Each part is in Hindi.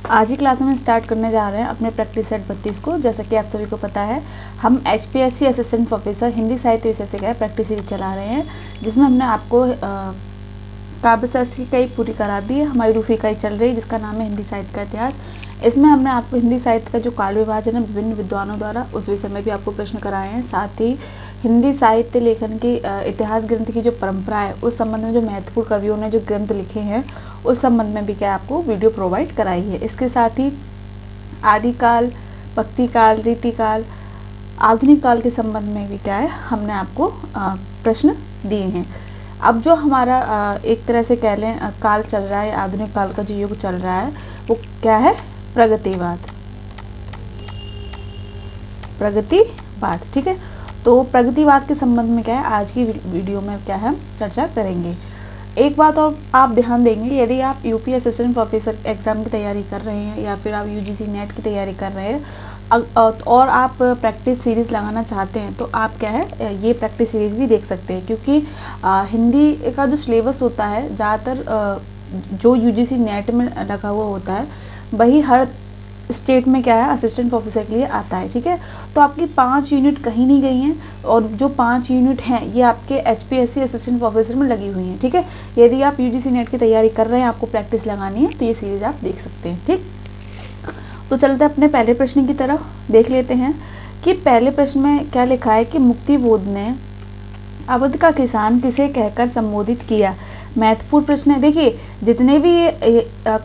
आज ही क्लास में स्टार्ट करने जा रहे हैं अपने प्रैक्टिस सेट 32 को। जैसा कि आप सभी को पता है, हम HPSC असिस्टेंट प्रोफेसर हिंदी साहित्य विषय से क्या प्रैक्टिस सीरीज चला रहे हैं, जिसमें हमने आपको काव्य शास्त्र की इकाई पूरी करा दी है। हमारी दूसरी इकाई चल रही है जिसका नाम है हिंदी साहित्य का इतिहास। इसमें हमने आपको हिंदी साहित्य का जो काल विभाजन है विभिन्न विद्वानों द्वारा, उस विषय में भी आपको प्रश्न कराए हैं। साथ ही हिंदी साहित्य लेखन की इतिहास ग्रंथ की जो परंपरा है, उस संबंध में जो महत्वपूर्ण कवियों ने जो ग्रंथ लिखे हैं, उस संबंध में भी क्या आपको वीडियो प्रोवाइड कराई है। इसके साथ ही आदिकाल, भक्तिकाल, रीतिकाल, आधुनिक काल के संबंध में भी क्या है हमने आपको प्रश्न दिए हैं। अब जो हमारा एक तरह से कह लें काल चल रहा है, आधुनिक काल का जो युग चल रहा है, वो क्या है? प्रगतिवाद। प्रगतिवाद, ठीक है। तो प्रगतिवाद के संबंध में क्या है आज की वीडियो में क्या है हम चर्चा करेंगे। एक बात और आप ध्यान देंगे, यदि आप यूपी असिस्टेंट प्रोफेसर एग्जाम की तैयारी कर रहे हैं या फिर आप UGC नेट की तैयारी कर रहे हैं और आप प्रैक्टिस सीरीज़ लगाना चाहते हैं, तो आप क्या है ये प्रैक्टिस सीरीज़ भी देख सकते हैं। क्योंकि हिंदी का जो सिलेबस होता है ज़्यादातर जो UGC नेट में लगा हुआ होता है, वही हर स्टेट में क्या है असिस्टेंट प्रोफेसर के लिए आता है, ठीक है। तो आपकी 5 यूनिट कहीं नहीं गई हैं, और जो 5 यूनिट हैं ये आपके HPSC असिस्टेंट प्रोफेसर में लगी हुई हैं, ठीक है। यदि आप UGC नेट की तैयारी कर रहे हैं, आपको प्रैक्टिस लगानी है, तो ये सीरीज आप देख सकते हैं, ठीक। तो चलते अपने पहले प्रश्न की तरफ देख लेते हैं कि पहले प्रश्न में क्या लिखा है कि मुक्तिबोध ने अवध का किसान किसे कहकर संबोधित किया। महत्वपूर्ण प्रश्न है। देखिए, जितने भी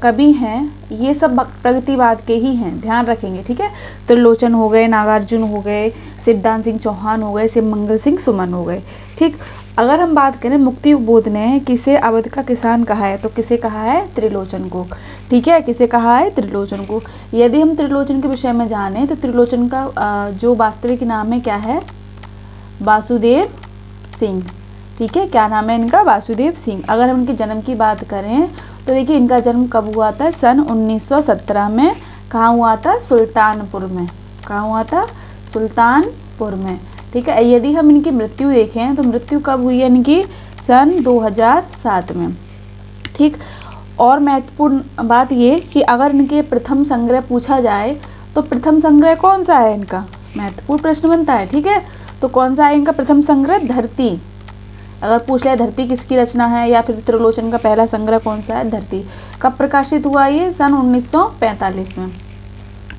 कवि हैं ये सब प्रगतिवाद के ही हैं, ध्यान रखेंगे, ठीक है। त्रिलोचन हो गए, नागार्जुन हो गए, शिवदान सिंह चौहान हो गए, शिवमंगल सिंह सुमन हो गए, ठीक। अगर हम बात करें मुक्तिबोध ने किसे अवध का किसान कहा है, तो किसे कहा है? त्रिलोचन को, ठीक है। किसे कहा है? त्रिलोचन को। यदि हम त्रिलोचन के विषय में जाने तो त्रिलोचन का जो वास्तविक नाम है क्या है? वासुदेव सिंह, ठीक है। क्या नाम है इनका? वासुदेव सिंह। अगर हम इनके जन्म की बात करें तो देखिए इनका जन्म कब हुआ था? सन 1917 में। कहाँ हुआ था? सुल्तानपुर में। कहाँ हुआ था? सुल्तानपुर में, ठीक है। यदि हम इनकी मृत्यु देखें तो मृत्यु कब हुई है इनकी? सन 2007 में, ठीक। और महत्वपूर्ण बात ये कि अगर इनके प्रथम संग्रह पूछा जाए तो प्रथम संग्रह कौन सा है इनका? महत्वपूर्ण प्रश्न बनता है, ठीक है। तो कौन सा है इनका प्रथम संग्रह? धरती। अगर पूछ लिया धरती किसकी रचना है, या फिर त्रिलोचन का पहला संग्रह कौन सा है? धरती। कब प्रकाशित हुआ ये? सन 1945 में,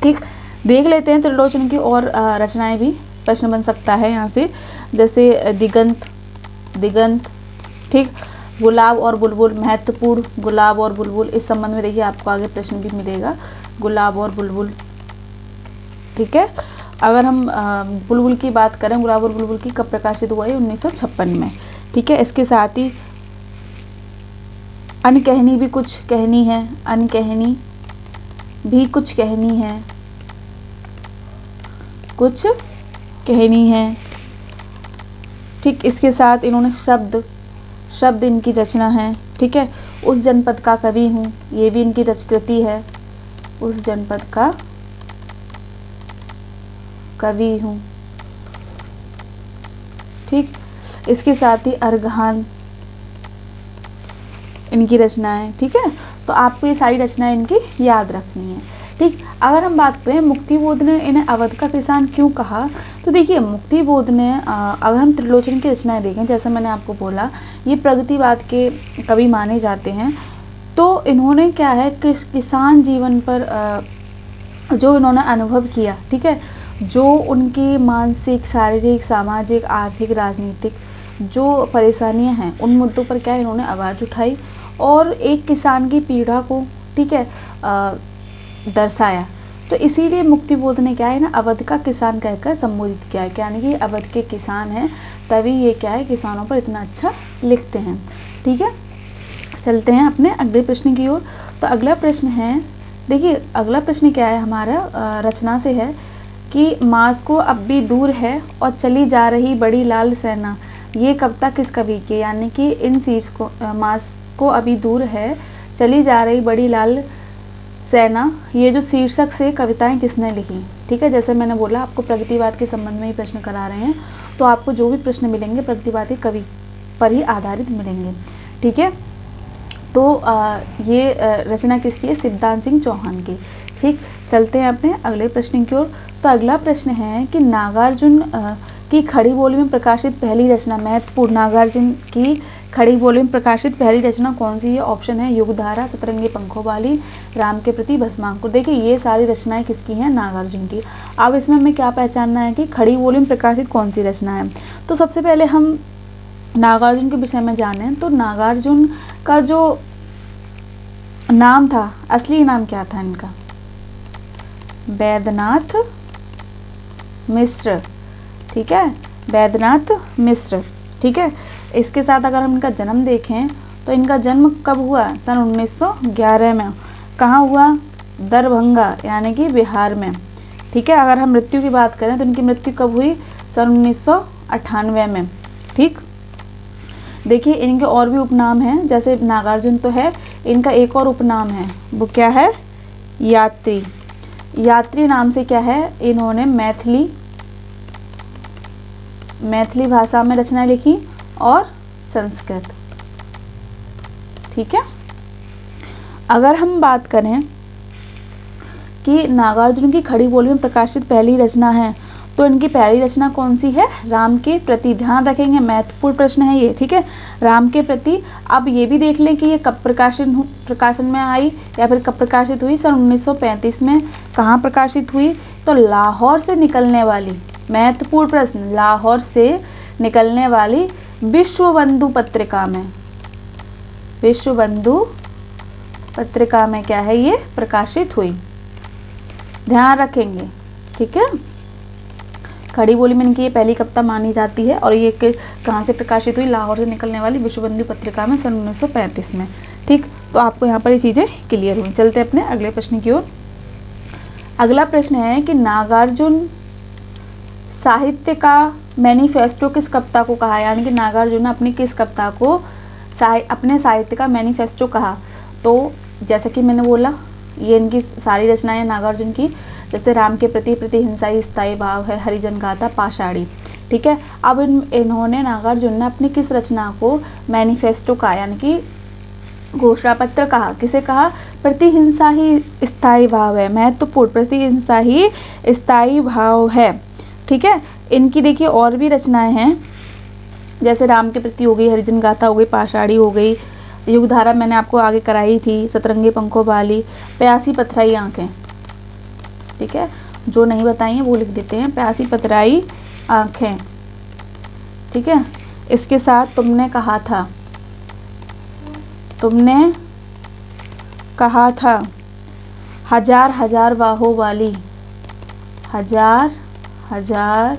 ठीक। देख लेते हैं त्रिलोचन की और रचनाएं भी, प्रश्न बन सकता है यहाँ से, जैसे दिगंत, ठीक। गुलाब और बुलबुल, महत्वपूर्ण गुलाब और बुलबुल, इस संबंध में देखिए आपको आगे प्रश्न भी मिलेगा। गुलाब और बुलबुल, ठीक है। अगर हम बुलबुल की बात करें, गुलाब और बुलबुल की कब प्रकाशित हुआ है? 1956 में, ठीक है। इसके साथ ही अनकहनी भी कुछ कहनी है, अनकहनी भी कुछ कहनी है, कुछ कहनी है, ठीक। इसके साथ इन्होंने शब्द इनकी रचना है, ठीक है। उस जनपद का कवि हूँ, ये भी इनकी रचकृति है। उस जनपद का कवि हूँ, ठीक। इसके साथ ही अरगहान इनकी रचना है, ठीक है। तो आपको ये सारी रचनाएं इनकी याद रखनी है, ठीक। अगर हम बात करें मुक्तिबोध ने इन्हें अवध का किसान क्यों कहा, तो देखिए मुक्तिबोध ने अगर हम त्रिलोचन की रचनाएं देखें, जैसे मैंने आपको बोला ये प्रगतिवाद के कवि माने जाते हैं। तो इन्होंने क्या है किसान जीवन पर जो इन्होंने अनुभव किया, ठीक है, जो उनकी मानसिक, शारीरिक, सामाजिक, आर्थिक, राजनीतिक जो परेशानियां हैं, उन मुद्दों पर क्या इन्होंने आवाज़ उठाई और एक किसान की पीड़ा को, ठीक है, दर्शाया। तो इसीलिए मुक्तिबोध ने क्या है ना अवध का किसान कहकर संबोधित किया है, यानी कि अवध के किसान हैं, तभी ये क्या है किसानों पर इतना अच्छा लिखते हैं, ठीक है। चलते हैं अपने अगले प्रश्न की ओर। तो अगला प्रश्न है, देखिए अगला प्रश्न क्या है हमारा रचना से है कि मास्को अब भी दूर है और चली जा रही बड़ी लाल सेना। ये कविता किस कवि की? यानी कि इन चीज़ को मास्को अभी दूर है, चली जा रही बड़ी लाल सेना, ये जो शीर्षक से कविताएं किसने लिखी, ठीक है। जैसे मैंने बोला आपको प्रगतिवाद के संबंध में ही प्रश्न करा रहे हैं, तो आपको जो भी प्रश्न मिलेंगे प्रगतिवादी कवि पर ही आधारित मिलेंगे, ठीक है। तो ये रचना किसकी है? शिवदान सिंह चौहान की। ठीक, चलते हैं अपने अगले प्रश्न की ओर। तो अगला प्रश्न है कि नागार्जुन की खड़ी बोली में प्रकाशित पहली रचना, महत्वपूर्ण, नागार्जुन की खड़ी बोली में प्रकाशित पहली रचना कौन सी है? ऑप्शन है युगधारा, सतरंगी पंखों वाली, राम के प्रति, भस्मांकुर। देखिए ये सारी रचनाएं किसकी हैं? नागार्जुन की। अब इसमें हमें क्या पहचानना है कि खड़ी बोली में प्रकाशित कौन सी रचना है। तो सबसे पहले हम नागार्जुन के विषय में जाने। तो नागार्जुन का जो नाम था, असली नाम क्या था इनका? वैद्यनाथ मिश्र। ठीक है, वैद्यनाथ मिश्र। ठीक है, इसके साथ अगर हम इनका जन्म देखें तो इनका जन्म कब हुआ? सन 1911 में। कहाँ हुआ? दरभंगा यानी कि बिहार में। ठीक है, अगर हम मृत्यु की बात करें तो इनकी मृत्यु कब हुई? सन 1998 में। ठीक, देखिए इनके और भी उपनाम हैं, जैसे नागार्जुन तो है, इनका एक और उपनाम है, वो क्या है? यात्री। यात्री नाम से क्या है? इन्होंने मैथिली भाषा में रचनाएं लिखी और संस्कृत। ठीक है, अगर हम बात करें कि नागार्जुन की खड़ी बोली में प्रकाशित पहली रचना है, तो इनकी पहली रचना कौन सी है? राम के प्रति। ध्यान रखेंगे, महत्वपूर्ण प्रश्न है ये। ठीक है, राम के प्रति। अब ये भी देख लें कि ये कब प्रकाशन में आई या फिर कब प्रकाशित हुई? सन 1935 में। कहाँ प्रकाशित हुई? तो लाहौर से निकलने वाली, महत्वपूर्ण प्रश्न, लाहौर से निकलने वाली विश्वबंधु पत्रिका में। विश्वबंधु पत्रिका में क्या है? ये प्रकाशित हुई। ध्यान रखेंगे। ठीक है, खड़ी बोली में इनकी ये पहली कविता मानी जाती है और ये कहाँ से प्रकाशित हुई? लाहौर से निकलने वाली विश्वबंधु पत्रिका में सन 1935 में। ठीक, तो आपको यहाँ पर ये चीज़ें क्लियर हुई। चलते हैं अपने अगले प्रश्न की ओर। अगला प्रश्न है कि नागार्जुन साहित्य का मैनिफेस्टो किस कविता को कहा? यानी कि नागार्जुन ने अपनी किस कविता को अपने साहित्य का मैनिफेस्टो कहा? तो जैसे कि मैंने बोला, ये इनकी सारी रचनाएं नागार्जुन की, जैसे राम के प्रति प्रतिहिंसा ही स्थायी भाव है, हरिजन गाथा, पाषाणी। ठीक है, अब इन्होंने नागार्जुन ने अपनी किस रचना को मैनिफेस्टो कहा, यानी कि घोषणा पत्र कहा? किसे कहा? प्रतिहिंसा ही स्थायी भाव है, महत्वपूर्ण, प्रतिहिंसा ही स्थायी भाव है। ठीक है, इनकी देखिए और भी रचनाएं हैं, जैसे राम के प्रति हो गई, हरिजन गाथा हो गई, पाषाणी हो गई, युगधारा मैंने आपको आगे कराई थी, सतरंगी पंखों वाली, प्यासी पथराई आंखें। ठीक है, जो नहीं बताई हैं वो लिख देते हैं, प्यासी पथराई आंखें। ठीक है, इसके साथ तुमने कहा था, हजार हजार बाहों वाली, हजार हजार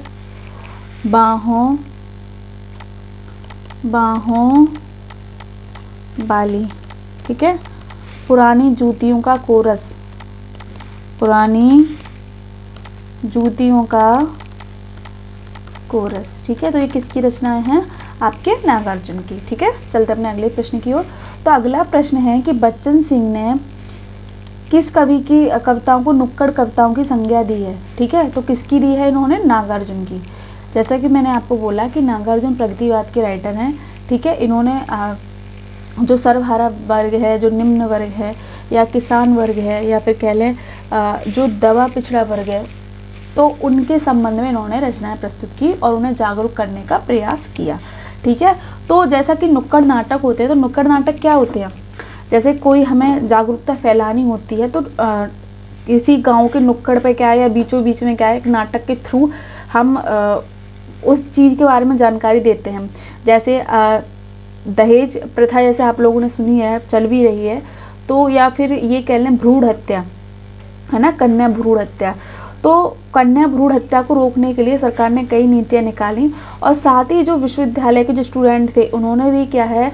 बाहों वाली। ठीक है, पुरानी जूतियों का कोरस, पुरानी जूतियों का कोरस। ठीक है, तो ये किसकी रचनाएं हैं? आपके नागार्जुन की। ठीक है, चलते अपने अगले प्रश्न की ओर। तो अगला प्रश्न है कि बच्चन सिंह ने किस कवि की कविताओं को नुक्कड़ कविताओं की संज्ञा दी है? ठीक है, तो किसकी दी है इन्होंने? नागार्जुन की। जैसा कि मैंने आपको बोला कि नागार्जुन प्रगतिवाद के राइटर हैं। ठीक है, इन्होंने जो सर्वहारा वर्ग है, जो निम्न वर्ग है, या किसान वर्ग है, या फिर कह लें जो दबा पिछड़ा वर्ग है, तो उनके संबंध में इन्होंने रचनाएं प्रस्तुत की और उन्हें जागरूक करने का प्रयास किया। ठीक है, तो जैसा कि नुक्कड़ नाटक होते हैं, तो नुक्कड़ नाटक क्या होते हैं? जैसे कोई हमें जागरूकता फैलानी होती है तो किसी गांव के नुक्कड़ पे क्या है या बीचों बीच में क्या है, एक नाटक के थ्रू हम उस चीज़ के बारे में जानकारी देते हैं। जैसे दहेज प्रथा जैसे आप लोगों ने सुनी है, चल भी रही है, तो या फिर ये कह लें भ्रूण हत्या, है ना, कन्या भ्रूण हत्या। तो कन्या भ्रूण हत्या को रोकने के लिए सरकार ने कई नीतियाँ निकाली और साथ ही जो विश्वविद्यालय के जो स्टूडेंट थे उन्होंने भी क्या है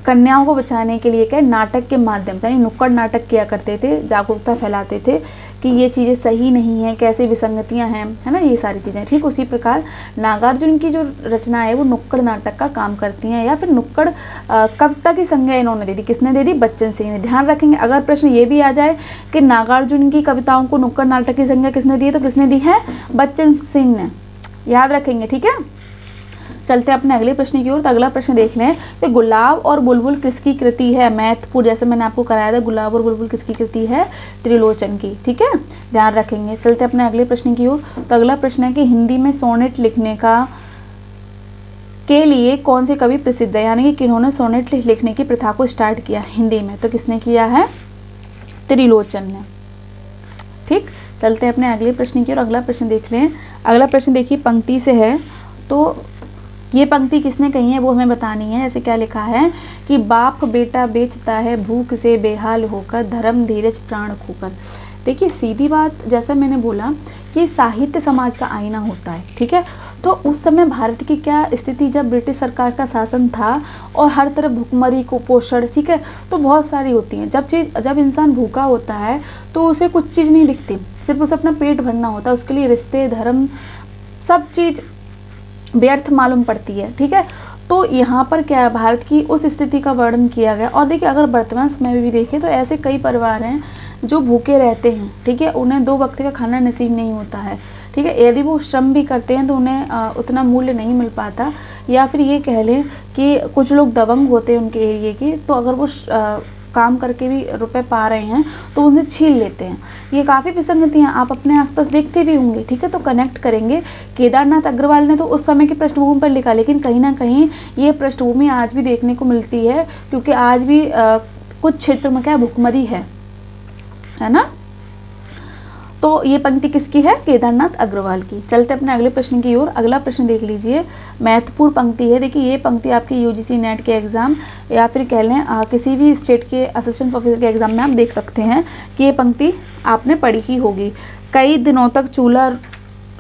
कन्याओं को बचाने के लिए क्या नाटक के माध्यम से, यानी नुक्कड़ नाटक किया करते थे, जागरूकता फैलाते थे कि ये चीज़ें सही नहीं है, कैसे विसंगतियां हैं, है ना, ये सारी चीज़ें। ठीक उसी प्रकार नागार्जुन की जो रचना है वो नुक्कड़ नाटक का काम करती हैं, या फिर नुक्कड़ कविता की संज्ञा इन्होंने दे दी। किसने दे दी? बच्चन सिंह ने। ध्यान रखेंगे, अगर प्रश्न ये भी आ जाए कि नागार्जुन की कविताओं को नुक्कड़ नाटक की संज्ञा किसने दी है, तो किसने दी है? बच्चन सिंह ने। याद रखेंगे, ठीक है। चलते हैं अपने अगले प्रश्न की ओर। तो अगला प्रश्न देख लें कि गुलाब और बुलबुल किसकी कृति है। महत्वपूर्ण, जैसे मैंने आपको कराया था, गुलाब और बुलबुल किसकी कृति है, त्रिलोचन की। ठीक है, ध्यान रखेंगे। चलते हैं अपने अगले प्रश्न की ओर। तो अगला प्रश्न है कि हिंदी में सोनेट लिखने के लिए कौन से कवि प्रसिद्ध है, यानी कि किन्होंने सोनेट लिखने की प्रथा को स्टार्ट किया हिंदी में। तो किसने किया है, त्रिलोचन ने। ठीक, चलते हैं अपने अगले प्रश्न की ओर। अगला प्रश्न देख लें। अगला प्रश्न देखिए पंक्ति से है, तो ये पंक्ति किसने कही है वो हमें बतानी है। जैसे क्या लिखा है कि बाप बेटा बेचता है भूख से बेहाल होकर, धर्म धीरज प्राण खोकर। देखिए सीधी बात, जैसा मैंने बोला कि साहित्य समाज का आईना होता है। ठीक है, तो उस समय भारत की क्या स्थिति, जब ब्रिटिश सरकार का शासन था और हर तरफ भुखमरी कुपोषण, ठीक है, तो बहुत सारी होती हैं। जब इंसान भूखा होता है तो उसे कुछ चीज़ नहीं दिखती, सिर्फ उसे अपना पेट भरना होता है। उसके लिए रिश्ते, धर्म, सब चीज़ व्यर्थ मालूम पड़ती है। ठीक है, तो यहाँ पर क्या है, भारत की उस स्थिति का वर्णन किया गया। और देखिए अगर वर्तमान समय में भी देखें तो ऐसे कई परिवार हैं जो भूखे रहते हैं। ठीक है, उन्हें 2 वक्त का खाना नसीब नहीं होता है। ठीक है, यदि वो श्रम भी करते हैं तो उन्हें उतना मूल्य नहीं मिल पाता, या फिर ये कह लें कि कुछ लोग दबंग होते हैं उनके एरिए के, तो अगर वो काम करके भी रुपए पा रहे हैं तो उन्हें छीन लेते हैं। ये काफ़ी विसंगतियाँ आप अपने आसपास देखते भी होंगे। ठीक है, तो कनेक्ट करेंगे। केदारनाथ अग्रवाल ने तो उस समय की पृष्ठभूमि पर लिखा, लेकिन कहीं ना कहीं ये पृष्ठभूमि आज भी देखने को मिलती है, क्योंकि आज भी कुछ क्षेत्रों में क्या भुखमरी है ना। तो ये पंक्ति किसकी है, केदारनाथ अग्रवाल की। चलते अपने अगले प्रश्न की ओर। अगला प्रश्न देख लीजिए, महत्वपूर्ण पंक्ति है। देखिए ये पंक्ति आपके यूजीसी नेट के एग्जाम या फिर कह लें किसी भी स्टेट के असिस्टेंट प्रोफेसर के एग्जाम में आप देख सकते हैं कि ये पंक्ति आपने पढ़ी ही होगी। कई दिनों तक चूल्हा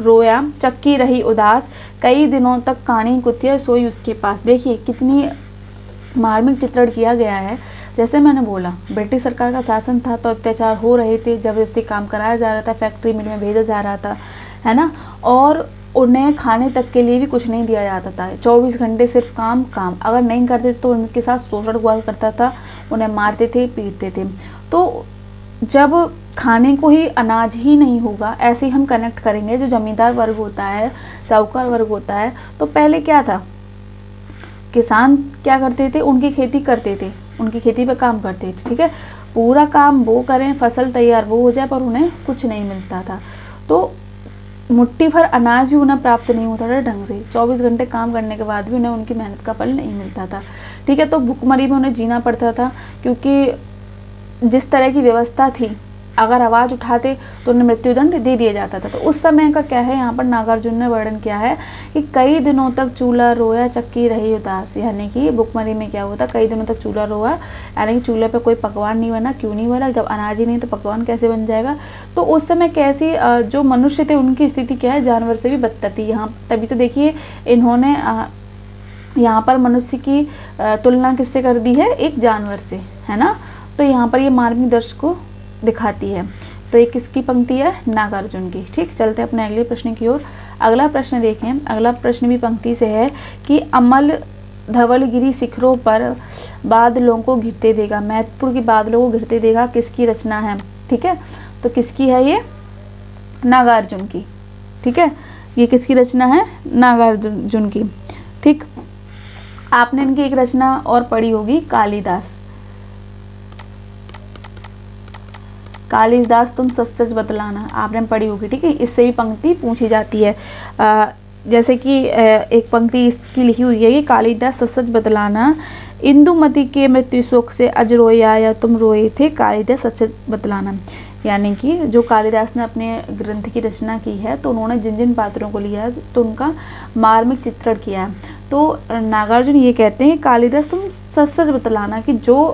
रोया चक्की रही उदास, कई दिनों तक कानी कुतिया सोई उसके पास। देखिए कितनी मार्मिक चित्रण किया गया है। जैसे मैंने बोला ब्रिटिश सरकार का शासन था तो अत्याचार हो रहे थे, जबरदस्ती काम कराया जा रहा था, फैक्ट्री मिल में भेजा जा रहा था, है ना, और उन्हें खाने तक के लिए भी कुछ नहीं दिया जाता था। 24 घंटे सिर्फ काम काम, अगर नहीं करते तो उनके साथ शोषण हुआ करता था, उन्हें मारते थे, पीटते थे। तो जब खाने को ही अनाज ही नहीं होगा, ऐसे ही हम कनेक्ट करेंगे। जो जमींदार वर्ग होता है, साहूकार वर्ग होता है, तो पहले क्या था, किसान क्या करते थे, उनकी खेती करते थे, उनकी खेती पे काम करते थे। ठीक है, पूरा काम वो करें, फसल तैयार वो हो जाए, पर उन्हें कुछ नहीं मिलता था। तो मुट्ठी भर अनाज भी उन्हें प्राप्त नहीं होता था ढंग से। 24 घंटे काम करने के बाद भी उन्हें उनकी मेहनत का फल नहीं मिलता था। ठीक है, तो भुखमरी में उन्हें जीना पड़ता था, क्योंकि जिस तरह की व्यवस्था थी, अगर आवाज़ उठाते तो उन्हें मृत्युदंड दे दिया जाता था। तो उस समय का क्या है, यहाँ पर नागार्जुन ने वर्णन किया है कि कई दिनों तक चूल्हा रोया चक्की रही उदास, यानी कि भुखमरी में क्या होता, कई दिनों तक चूल्हा रोआ, यानी कि चूल्हे पे कोई पकवान नहीं बना। क्यों नहीं बना, जब अनाज ही नहीं तो पकवान कैसे बन जाएगा। तो उस समय कैसी जो मनुष्य थे उनकी स्थिति क्या है, जानवर से भी बदतर थी। यहाँ तभी तो देखिए इन्होंने यहाँ पर मनुष्य की तुलना किससे कर दी है, एक जानवर से, है ना। तो यहाँ पर ये मार्मिक दृश्य को दिखाती है। तो ये किसकी पंक्ति है, नागार्जुन की। ठीक, चलते हैं अपने अगले प्रश्न की ओर। अगला प्रश्न देखें। अगला प्रश्न भी पंक्ति से है कि अमल धवलगिरी शिखरों पर बादलों को घिरते देगा। महत्वपूर्ण की बादलों को घिरते देगा किसकी रचना है। ठीक है, तो किसकी है ये, नागार्जुन की। ठीक है, ये किसकी रचना है, नागार्जुन की। ठीक, आपने इनकी एक रचना और पढ़ी होगी, कालिदास। कालिदास तुम सच सच बतलाना, आपने पढ़ी होगी। ठीक है, इससे भी पंक्ति पूछी जाती है। जैसे कि एक पंक्ति इसकी लिखी हुई है कि कालिदास सच सच बतलाना, इंदुमती के मृत्यु शोक से अज रोया या तुम रोए थे, कालिदास सच सच बतलाना। यानी कि जो कालिदास ने अपने ग्रंथ की रचना की है, तो उन्होंने जिन जिन पात्रों को लिया है तो उनका मार्मिक चित्रण किया है। तो नागार्जुन ये कहते हैं कालिदास तुम सच सच बतलाना कि जो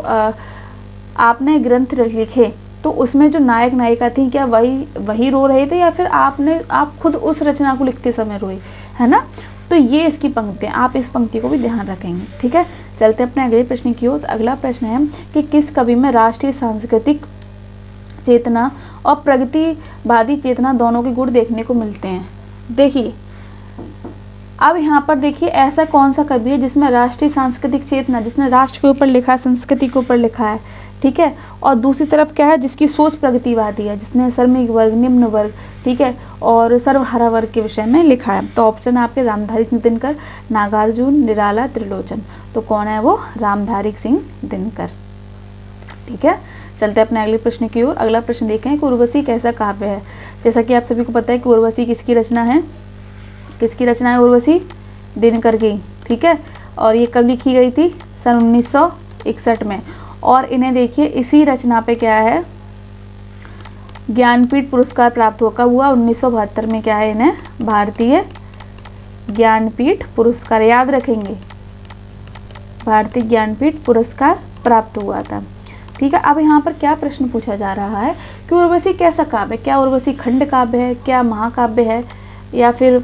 आपने ग्रंथ लिखे तो उसमें जो नायक नायिका थी, क्या वही रो रहे थे या फिर आप खुद उस रचना को लिखते समय रोए, है ना। तो ये इसकी पंक्ति है, आप इस पंक्ति को भी ध्यान रखेंगे। ठीक है, चलते अपने अगले प्रश्न की ओर। अगला प्रश्न है कि किस कवि में राष्ट्रीय सांस्कृतिक चेतना और प्रगतिवादी चेतना दोनों के गुण देखने को मिलते हैं। देखिए अब यहाँ पर देखिए ऐसा कौन सा कवि है जिसमें राष्ट्रीय सांस्कृतिक चेतना, जिसने राष्ट्र के ऊपर लिखा है, संस्कृति के ऊपर लिखा है। ठीक है, और दूसरी तरफ क्या है, जिसकी सोच प्रगतिवादी है, जिसने श्रमिक वर्ग, निम्न वर्ग, ठीक है, और सर्वहारा वर्ग के विषय में लिखा है। तो ऑप्शन है आपके रामधारी सिंह दिनकर, नागार्जुन, निराला, त्रिलोचन। तो कौन है वो? रामधारी सिंह दिनकर। ठीक है, चलते हैं अपने अगले प्रश्न की ओर। अगला प्रश्न देखें कि उर्वशी कैसा काव्य है। जैसा कि आप सभी को पता है कि उर्वशी किसकी रचना है? किसकी रचना है उर्वशी? दिनकर की। ठीक है, और ये कब लिखी गई थी? सन 1961 में। और इन्हें देखिए इसी रचना पे क्या है? ज्ञानपीठ पुरस्कार प्राप्त हुआ। कब हुआ? 1972 में क्या है इन्हें? भारतीय ज्ञानपीठ पुरस्कार, याद रखेंगे, भारतीय ज्ञानपीठ पुरस्कार प्राप्त हुआ था। ठीक है, अब यहाँ पर क्या प्रश्न पूछा जा रहा है कि उर्वशी कैसा काव्य है? क्या उर्वशी खंड काव्य है, क्या महाकाव्य है, या फिर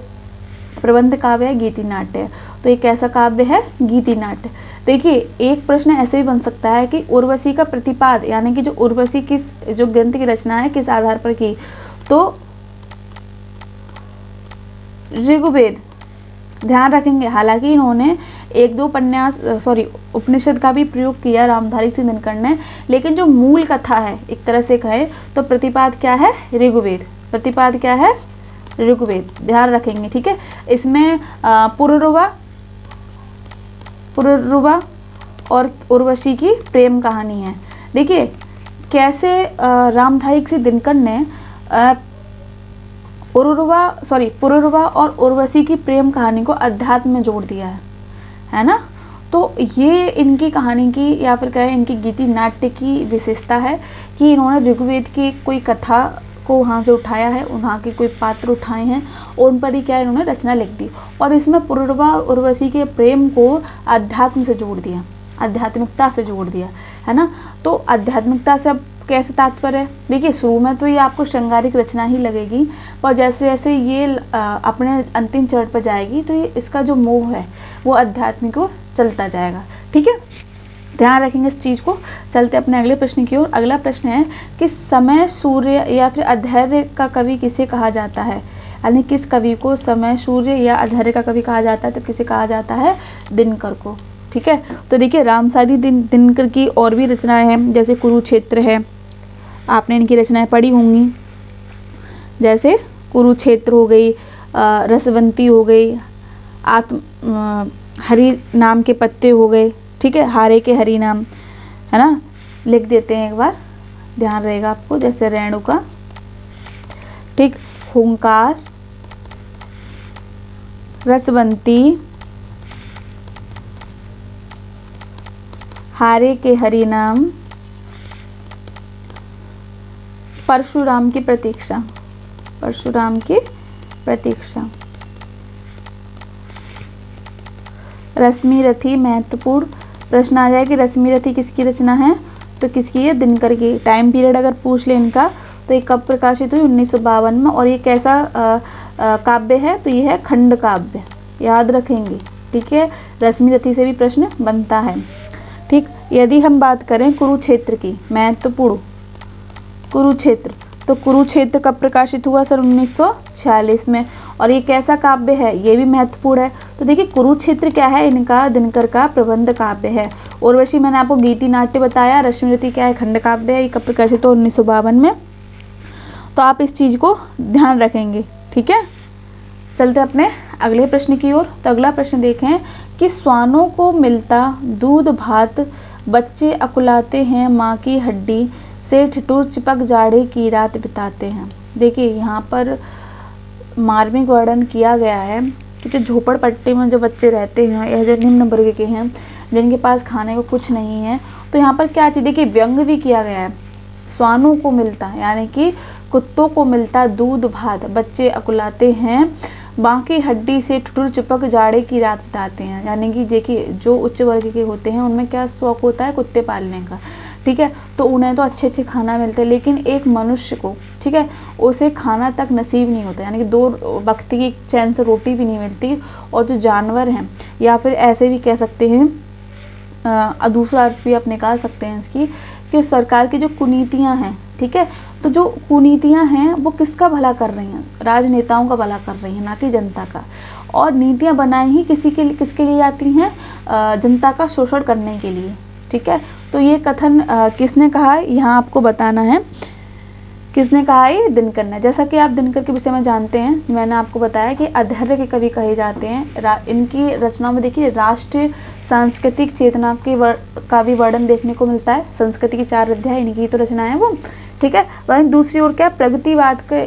प्रबंध काव्य है, गीति नाट्य है? तो ये कैसा काव्य है? गीति नाट्य। देखिए एक प्रश्न ऐसे भी बन सकता है कि उर्वशी का प्रतिपाद, यानी कि जो उर्वशी किस, जो ग्रंथ की रचना है किस आधार पर की? तो ऋग्वेद, ध्यान रखेंगे। हालांकि इन्होंने एक दो उपनिषद का भी प्रयोग किया रामधारी सिंह दिनकर ने, लेकिन जो मूल कथा है एक तरह से कहे तो प्रतिपाद क्या है? ऋग्वेद। प्रतिपाद क्या है? ऋग्वेद, ध्यान रखेंगे। ठीक है, इसमें पुरुरवा और उर्वशी की प्रेम कहानी है। देखिए कैसे रामधारी सिंह दिनकर ने पुरुरवा और उर्वशी की प्रेम कहानी को अध्यात्म में जोड़ दिया है ना। तो ये इनकी कहानी की, या फिर कहें इनकी गीति नाट्य की विशेषता है कि इन्होंने ऋग्वेद की कोई कथा को वहाँ से उठाया है, वहाँ के कोई पात्र उठाए हैं और उन पर ही क्या इन्होंने रचना लिख दी, और इसमें पुरुरवा उर्वशी के प्रेम को अध्यात्म से जोड़ दिया, आध्यात्मिकता से जोड़ दिया, है ना। तो आध्यात्मिकता से अब कैसे तात्पर्य है? देखिए शुरू में तो ये आपको श्रृंगारिक रचना ही लगेगी, पर जैसे जैसे ये अपने अंतिम चरण पर जाएगी तो ये इसका जो मोह है वो आध्यात्मिक को चलता जाएगा। ठीक है, ध्यान रखेंगे इस चीज़ को। चलते अपने अगले प्रश्न की ओर। अगला प्रश्न है कि समय सूर्य या फिर अधैर्य का कवि किसे कहा जाता है? यानी किस कवि को समय सूर्य या अधैर्य का कवि कहा जाता है? तो किसे कहा जाता है? दिनकर को। ठीक है, तो देखिए रामधारी दिनकर की और भी रचनाएं हैं, जैसे कुरुक्षेत्र है, आपने इनकी रचनाएं पढ़ी होंगी, जैसे कुरुक्षेत्र हो गई, रसवंती हो गई, हरि नाम के पत्ते हो गए। ठीक है, हारे के हरि नाम, है ना, लिख देते हैं एक बार, ध्यान रहेगा आपको, जैसे रेणुका, ठीक, हुंकार, रसवंती, हारे के हरि नाम, परशुराम की प्रतीक्षा, परशुराम की प्रतीक्षा, रश्मि रथी। महत्वपूर्ण प्रश्न आ जाए कि रश्मि रथी किसकी रचना है? तो किसकी है? दिनकर की। टाइम पीरियड अगर पूछ ले इनका तो ये कब प्रकाशित हुई? 1952 में। और ये कैसा काव्य है? तो ये है खंड काव्य, याद रखेंगे। ठीक है, रश्मि रथी से भी प्रश्न बनता है। ठीक, यदि हम बात करें कुरुक्षेत्र की, महत्वपूर्ण कुरुक्षेत्र, तो कुरुक्षेत्र कब प्रकाशित हुआ? सर 1946 में। और ये कैसा काव्य है? ये भी महत्वपूर्ण है। तो देखिए कुरुक्षेत्र क्या है? इनका दिनकर का प्रबंध काव्य है। उर्वशी मैंने आपको गीति नाट्य बताया, रश्मि रथी क्या है? खंड काव्य है। ये कब प्रकाशित हुआ? 1952 में। तो आप इस चीज़ को ध्यान रखेंगे। ठीक है, चलते अपने अगले प्रश्न की ओर। तो अगला प्रश्न देखें कि श्वानों को मिलता दूध भात, बच्चे अकुलाते हैं माँ की हड्डी से, ठिठुर चिपक जाड़े की रात बिताते हैं। देखिए यहाँ पर मार्मिक वर्णन किया गया है कि जो झोपड़पट्टी में जो बच्चे रहते हैं या जो निम्न वर्ग के हैं, जिनके पास खाने को कुछ नहीं है, तो यहाँ पर क्या चीज़, देखिए व्यंग भी किया गया है। श्वानों को मिलता, यानी कि कुत्तों को मिलता दूध भात, बच्चे अकुलाते हैं बाकी हड्डी से, ठिठुर चिपक जाड़े की रात बिताते हैं। यानी कि देखिए जो उच्च वर्ग के होते हैं उनमें क्या शौक होता है? कुत्ते पालने का। ठीक है, तो उन्हें तो अच्छे अच्छे खाना मिलते हैं, लेकिन एक मनुष्य को, ठीक है, उसे खाना तक नसीब नहीं होता, यानी कि 2 वक्त की चैन से रोटी भी नहीं मिलती। और जो जानवर हैं, या फिर ऐसे भी कह सकते हैं, दूसरा अर्थ भी आप निकाल सकते हैं इसकी, कि सरकार की जो कुनीतियाँ हैं, ठीक है, तो जो कुनीतियाँ हैं वो किसका भला कर रही हैं? राजनेताओं का भला कर रही हैं, ना कि जनता का। और नीतियाँ बनाई ही किसके लिए जाती हैं? जनता का शोषण करने के लिए। ठीक है, तो ये कथन किसने कहा है? यहाँ आपको बताना है किसने कहा? ये दिनकर ने। जैसा कि आप दिनकर के विषय में जानते हैं, मैंने आपको बताया कि अधैर्य के कवि कहे जाते हैं। इनकी रचनाओं में देखिए राष्ट्रीय सांस्कृतिक चेतना का भी वर्णन देखने को मिलता है। संस्कृति की 4 अध्याय इनकी तो रचना है वो, ठीक है। वहीं दूसरी ओर क्या, प्रगतिवाद के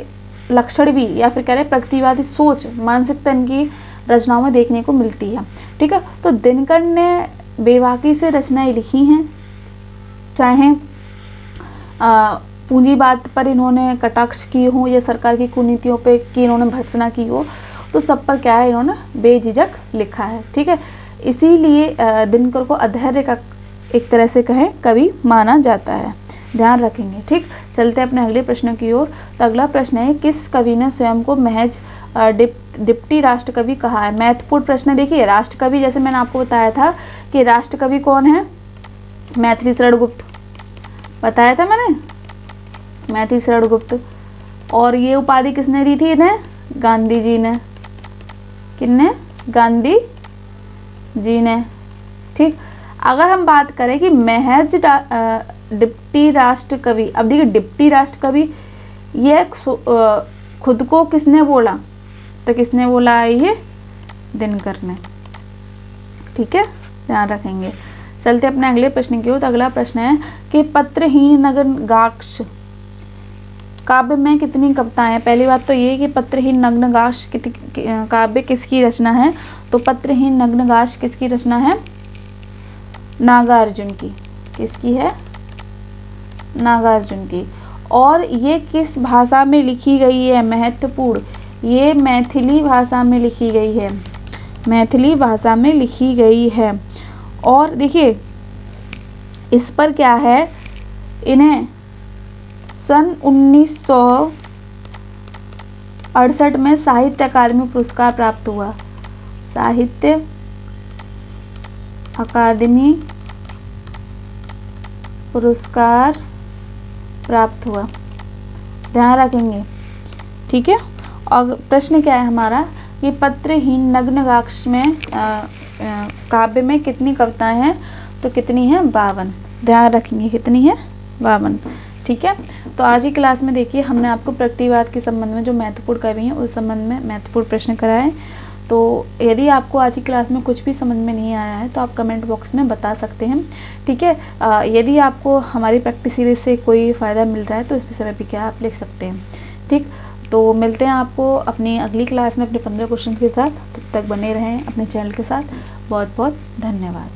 लक्षण भी, या फिर कह रहे प्रगतिवादी सोच, मानसिकता इनकी रचनाओं में देखने को मिलती है, ठीक है। तो दिनकर ने बेबाकी से रचनाएं लिखी हैं, चाहे पूंजीवाद पर इन्होंने कटाक्ष की हो या सरकार की कुनीतियों पे की इन्होंने भर्त्सना की हो, तो सब पर क्या है, इन्होंने बेझिझक लिखा है, ठीक है। इसीलिए दिनकर को अधैर्य का एक तरह से कहें कवि माना जाता है, ध्यान रखेंगे, ठीक। चलते हैं अपने अगले प्रश्न की ओर। तो अगला प्रश्न है, किस कवि ने स्वयं को महज डिप्टी राष्ट्रकवि कहा है? महत्वपूर्ण प्रश्न। देखिए राष्ट्रकवि, जैसे मैंने आपको बताया था कि राष्ट्रकवि कौन है? मैथिली शरण गुप्त, बताया था मैंने, मैथिली शरण गुप्त। और ये उपाधि किसने दी थी इन्हें? गांधी जी ने। किसने? गांधी जी ने, ठीक। अगर हम बात करें कि महज डिप्टी राष्ट्र कवि, अब देखिए डिप्टी राष्ट्र कवि ये खुद को किसने बोला? तो किसने बोला है? ये दिनकर ने, ठीक है, ध्यान रखेंगे। चलते अपने अगले प्रश्न की ओर। तो अगला प्रश्न है कि पत्रहीन नग्नगाक्ष काव्य में कितनी कविताएं? पहली बात तो ये कि पत्रहीन नग्नगाक्ष काव्य किसकी रचना है? तो पत्रहीन नग्नगाक्ष किसकी रचना है? नागार्जुन की। किसकी है? नागार्जुन की। और ये किस भाषा में लिखी गई है? महत्वपूर्ण, ये मैथिली भाषा में लिखी गई है, मैथिली भाषा में लिखी गई है। और देखिए इस पर क्या है, इन्हें सन 1968 में साहित्य अकादमी पुरस्कार प्राप्त हुआ, साहित्य अकादमी पुरस्कार प्राप्त हुआ, ध्यान रखेंगे, ठीक है। और प्रश्न क्या है हमारा कि पत्रहीन नग्नगाक्ष में काव्य में कितनी कविताएं हैं? तो कितनी है? 52, ध्यान रखेंगे, कितनी है? 52, ठीक है। तो आज की क्लास में देखिए हमने आपको प्रगतिवाद के संबंध में जो महत्वपूर्ण कवि हैं उस संबंध में महत्वपूर्ण प्रश्न कराए। तो यदि आपको आज की क्लास में कुछ भी समझ में नहीं आया है तो आप कमेंट बॉक्स में बता सकते हैं, ठीक है। यदि आपको हमारी प्रैक्टिस सीरीज से कोई फ़ायदा मिल रहा है तो इस विषय में भी क्या आप लिख सकते हैं, ठीक। तो मिलते हैं आपको अपनी अगली क्लास में अपने 15 क्वेश्चन के साथ। तब तक बने रहें अपने चैनल के साथ। बहुत बहुत धन्यवाद।